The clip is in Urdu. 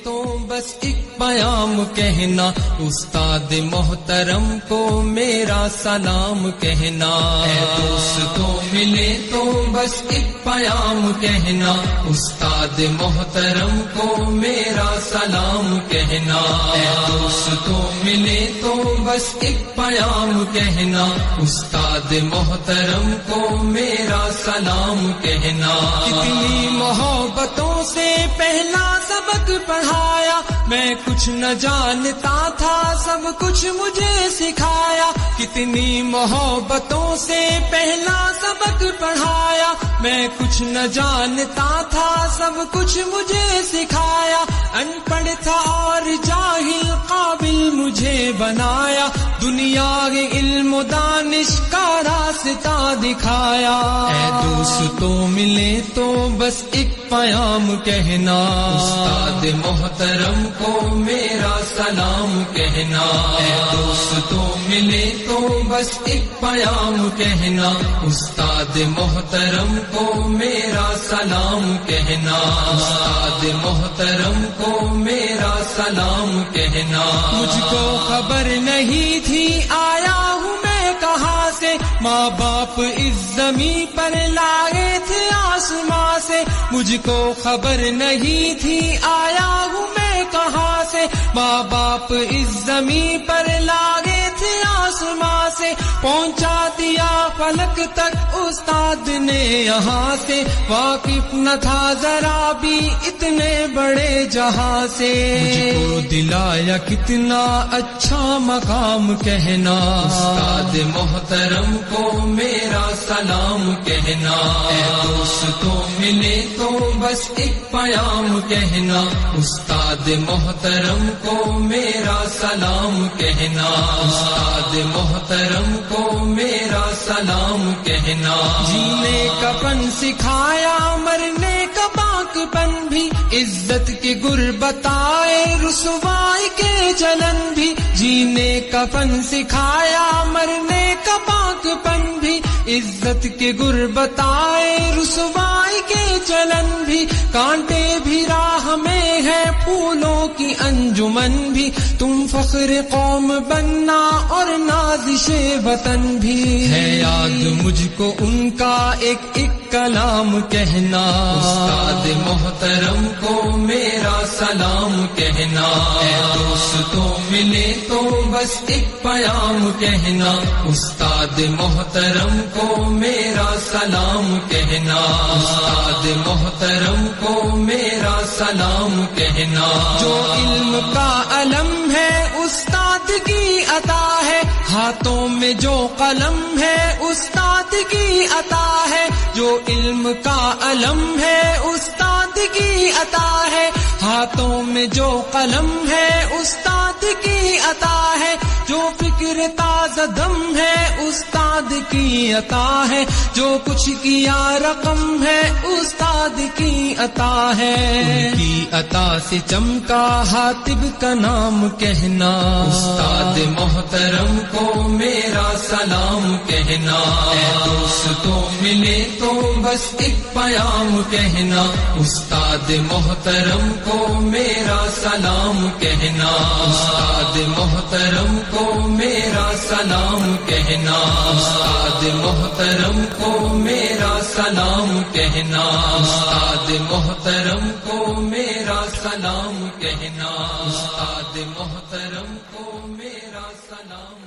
تو بس ایک پیام کہنا، استاد محترم کو میرا سلام کہنا۔ اے دوستوں ملے تو بس ایک پیام کہنا، استاد محترم کو میرا سلام کہنا۔ اے دوستوں ملے تو بس ایک پیام کہنا، استاد محترم کو میرا سلام کہنا۔ کتنی محبتوں سے پہلا سبق پڑھایا، میں کچھ نہ جانتا تھا، سب کچھ مجھے سکھایا۔ کتنی محبتوں سے پہلا سبق پڑھایا، میں کچھ نہ جانتا تھا، سب کچھ مجھے سکھایا۔ ان پڑھ تھا اور جاہل قابل مجھے بنایا، دنیا کے علم و دانش کا راستہ دکھایا۔ اے دوستوں ملے تو بس ایک پیام کہنا، استاد محترم کو میرا سلام کہنا۔ اے دوستوں ملے تو بس ایک پیام کہنا، استاد محترم کو میرا سلام کہنا۔ استاد محترم کو میرا سلام کہنا۔ مجھ کو خبر نہیں تھی آیا ہوں میں کہاں سے، ماں باپ اس زمین پر لائے تھے آسماں سے۔ مجھ کو خبر نہیں تھی آیا ہوں میں کہاں سے، ماں باپ اس زمین پر لائے تھے آسماں سے۔ پہنچا دیا فلک تک استاد نے یہاں سے، واقف نہ تھا ذرا بھی اتنے بڑے جہاں سے۔ مجھ کو دلایا کتنا اچھا مقام کہنا، استاد محترم کو میرا سلام کہنا۔ اے دوستوں ملے تو بس ایک پیام کہنا، استاد محترم کو میرا سلام کہنا۔ استاد محترم کو میرا سلام کہنا۔ جینے کا فن سکھایا، مرنے کا پاک پن بھی، عزت کے گر بتائے، رسوائی کے جلن بھی۔ جینے کا فن سکھایا، مرنے کا پاک پن بھی، عزت کے گر بتائے، رسوائی کے چلن بھی۔ کانٹے بھی راہ میں ہے، پھولوں کی انجمن بھی، تم فخر قوم بننا اور نازش وطن بھی۔ ہے یاد مجھ کو ان کا ایک ایک کلام کہنا، استاد محترم کو میرا سلام کہنا۔ اے دوستوں ملے تو بس ایک پیام کہنا، استاد محترم کو میرا سلام کہنا۔ استاد محترم کو میرا سلام کہنا۔ جو علم کا علم ہے استاد کی عطا ہے، ہاتھوں میں جو قلم ہے استاد کی عطا ہے۔ جو علم کا علم ہے استاد کی عطا ہے، ہاتھوں میں جو قلم ہے استاد کی عطا ہے۔ جو فکر تازہ دم ہے استاد کی عطا ہے، جو کچھ کیا رقم ہے استاد کی عطا ہے۔ ان کی عطا سے چمکا حاتب کا نام کہنا، استاد محترم کو میرا سلام کہنا۔ اے دوستوں ملے تو بس ایک پیام کہنا، استاد محترم کو میرا سلام کہنا۔ استاد محترم کو میرا سلام کہنا۔ استاد محترم کو میرا سلام کہنا۔ استاد محترم کو میرا سلام کہنا۔ استاد محترم کو میرا سلام